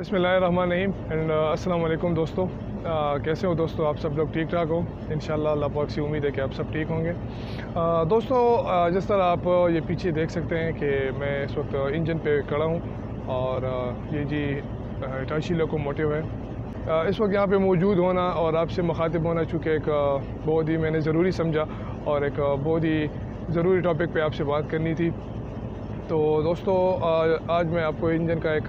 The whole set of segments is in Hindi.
बिस्मिल्लाहिर्रहमानिर्रहीम एंड अस्सलाम वालेकुम दोस्तों। कैसे हो दोस्तों? आप सब लोग ठीक ठाक हो? इंशाल्लाह अल्लाह पाक से उम्मीद है कि आप सब ठीक होंगे। दोस्तों, जिस तरह आप ये पीछे देख सकते हैं कि मैं इस वक्त इंजन पे खड़ा हूँ और ये जी हिटाची लोकोमोटिव है। इस वक्त यहाँ पे मौजूद होना और आपसे मुखातिब होना चूँकि एक बहुत ही मैंने ज़रूरी समझा और एक बहुत ही ज़रूरी टॉपिक पे आपसे बात करनी थी। तो दोस्तों, आज मैं आपको इंजन का एक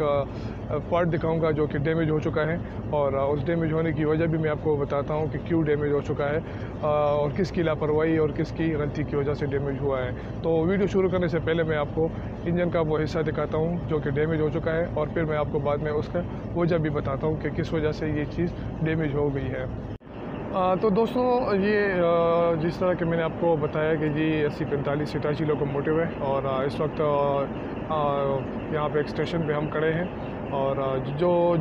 पार्ट दिखाऊंगा जो कि डैमेज हो चुका है और उस डैमेज होने की वजह भी मैं आपको बताता हूँ कि क्यों डैमेज हो चुका है और किसकी लापरवाही और किसकी गलती की वजह से डैमेज हुआ है। तो वीडियो शुरू करने से पहले मैं आपको इंजन का वो हिस्सा दिखाता हूँ जो कि डैमेज हो चुका है और फिर मैं आपको बाद में उसका वजह भी बताता हूँ कि किस वजह से ये चीज़ डैमेज हो गई है। तो दोस्तों, ये जिस तरह के मैंने आपको बताया कि जी 8045 हिटाची लोकोमोटिव है और इस वक्त यहाँ पे एक स्टेशन पे हम खड़े हैं और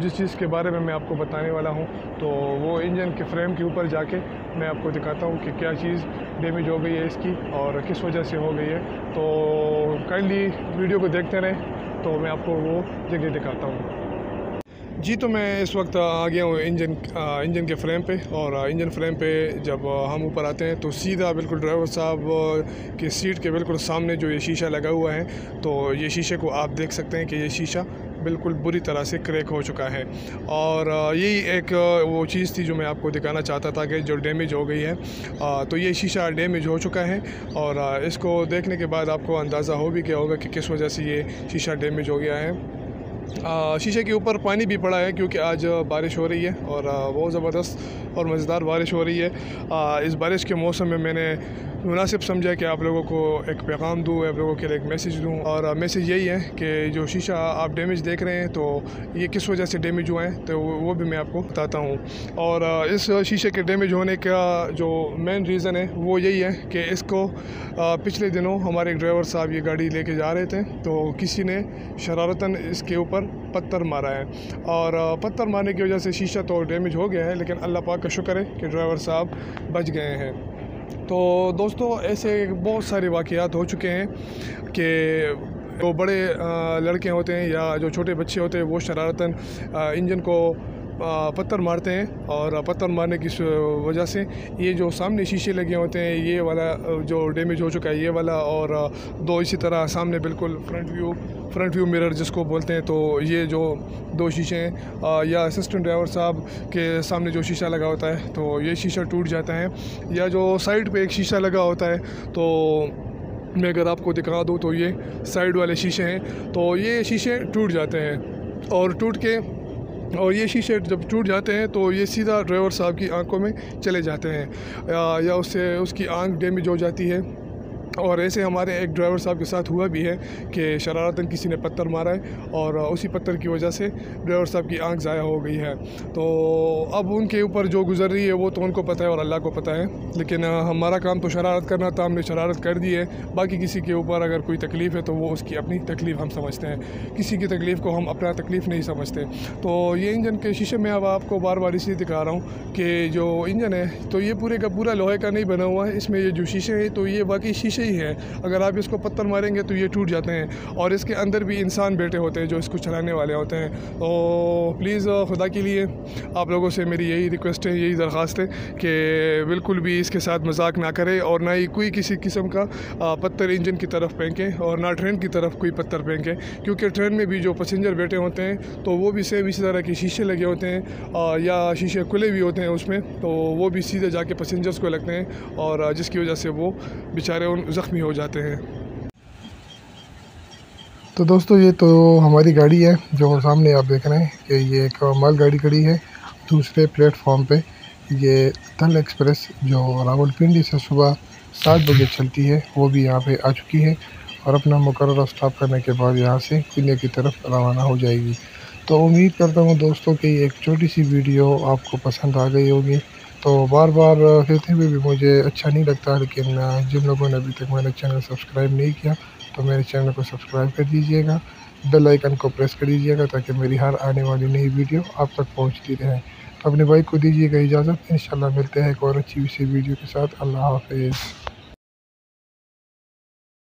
जिस चीज़ के बारे में मैं आपको बताने वाला हूँ तो वो इंजन के फ्रेम के ऊपर जाके मैं आपको दिखाता हूँ कि क्या चीज़ डैमेज हो गई है इसकी और किस वजह से हो गई है। तो काइंडली वीडियो को देखते रहें तो मैं आपको वो जगह दिखाता हूँ। जी, तो मैं इस वक्त आ गया हूँ इंजन के फ्रेम पे और इंजन फ्रेम पे जब हम ऊपर आते हैं तो सीधा बिल्कुल ड्राइवर साहब की सीट के बिल्कुल सामने जो ये शीशा लगा हुआ है, तो ये शीशे को आप देख सकते हैं कि ये शीशा बिल्कुल बुरी तरह से क्रैक हो चुका है और यही एक वो चीज़ थी जो मैं आपको दिखाना चाहता था कि जो डैमेज हो गई है। तो ये शीशा डैमेज हो चुका है और इसको देखने के बाद आपको अंदाज़ा हो भी गया होगा कि किस वजह से ये शीशा डैमेज हो गया है। शीशे के ऊपर पानी भी पड़ा है क्योंकि आज बारिश हो रही है और बहुत ज़बरदस्त और मज़ेदार बारिश हो रही है। इस बारिश के मौसम में मैंने मुनासिब समझा कि आप लोगों को एक पैगाम दूँ, आप लोगों के लिए एक मैसेज दूँ और मैसेज यही है कि जो शीशा आप डैमेज देख रहे हैं तो ये किस वजह से डैमेज हुआ है तो वो भी मैं आपको बताता हूँ। और इस शीशे के डैमेज होने का जो मेन रीज़न है वो यही है कि इसको पिछले दिनों हमारे एक ड्राइवर साहब ये गाड़ी लेके जा रहे थे तो किसी ने शरारतन इसके ऊपर पत्थर मारा है और पत्थर मारने की वजह से शीशा तो डैमेज हो गया है, लेकिन अल्लाह पाक का शुक्र है कि ड्राइवर साहब बच गए हैं। तो दोस्तों, ऐसे बहुत सारे वाक़यात हो चुके हैं कि जो बड़े लड़के होते हैं या जो छोटे बच्चे होते हैं वो शरारतन इंजन को पत्थर मारते हैं और पत्थर मारने की वजह से ये जो सामने शीशे लगे होते हैं ये वाला जो डैमेज हो चुका है ये वाला और दो इसी तरह सामने बिल्कुल फ्रंट व्यू मिरर जिसको बोलते हैं, तो ये जो दो शीशे हैं या असिस्टेंट ड्राइवर साहब के सामने जो शीशा लगा होता है तो ये शीशा टूट जाता है या जो साइड पे एक शीशा लगा होता है तो मैं अगर आपको दिखा दूँ तो ये साइड वाले शीशे हैं तो ये शीशे टूट जाते हैं और ये शीशे जब टूट जाते हैं तो ये सीधा ड्राइवर साहब की आंखों में चले जाते हैं या उससे उसकी आंख डैमेज हो जाती है। और ऐसे हमारे एक ड्राइवर साहब के साथ हुआ भी है कि शरारतन किसी ने पत्थर मारा है और उसी पत्थर की वजह से ड्राइवर साहब की आंख ज़ाया हो गई है। तो अब उनके ऊपर जो गुज़र रही है वो तो उनको पता है और अल्लाह को पता है, लेकिन हमारा काम तो शरारत करना था, हमने शरारत कर दी है। बाकी किसी के ऊपर अगर कोई तकलीफ़ है तो वो उसकी अपनी तकलीफ़ हम समझते हैं, किसी की तकलीफ़ को हम अपना तकलीफ़ नहीं समझते। तो ये इंजन के शीशे में अब आपको बार बार इसलिए दिखा रहा हूँ कि जो इंजन है तो ये पूरे का पूरा लोहे का नहीं बना हुआ है, इसमें ये जो शीशे हैं तो ये वाकई शीशे ही है। अगर आप इसको पत्थर मारेंगे तो ये टूट जाते हैं और इसके अंदर भी इंसान बैठे होते हैं जो इसको चलाने वाले होते हैं। तो प्लीज़ खुदा के लिए आप लोगों से मेरी यही रिक्वेस्ट है, यही दरख्वास्त है कि बिल्कुल भी इसके साथ मजाक ना करें और ना ही कोई किसी किस्म का पत्थर इंजन की तरफ फेंकें और ना ट्रेन की तरफ कोई पत्थर फेंकें, क्योंकि ट्रेन में भी जो पैसेंजर बैठे होते हैं तो वो भी सेम इसी तरह के शीशे लगे होते हैं या शीशे खुले भी होते हैं उसमें, तो वो भी सीधे जाके पैसेंजर्स को लगते हैं और जिसकी वजह से वो बेचारे उन ज़ख्मी हो जाते हैं। तो दोस्तों, ये तो हमारी गाड़ी है जो सामने आप देख रहे हैं कि ये एक माल गाड़ी खड़ी है दूसरे प्लेटफॉर्म पे। ये तल एक्सप्रेस जो रावलपिंडी से सुबह 7 बजे चलती है वो भी यहाँ पे आ चुकी है और अपना मुकर्रर स्टॉप करने के बाद यहाँ से किले की तरफ रवाना हो जाएगी। तो उम्मीद करता हूँ दोस्तों कि एक छोटी सी वीडियो आपको पसंद आ गई होगी। तो बार बार कहते हुए भी मुझे अच्छा नहीं लगता, लेकिन जिन लोगों ने अभी तक मेरा चैनल सब्सक्राइब नहीं किया तो मेरे चैनल को सब्सक्राइब कर दीजिएगा, बेल आइकन को प्रेस कर दीजिएगा ताकि मेरी हर आने वाली नई वीडियो आप तक पहुंचती रहे। तो अपने भाई को दीजिएगा इजाज़त, इंशाल्लाह मिलते हैं एक और अच्छी सी वीडियो के साथ। अल्लाह हाफ़िज़।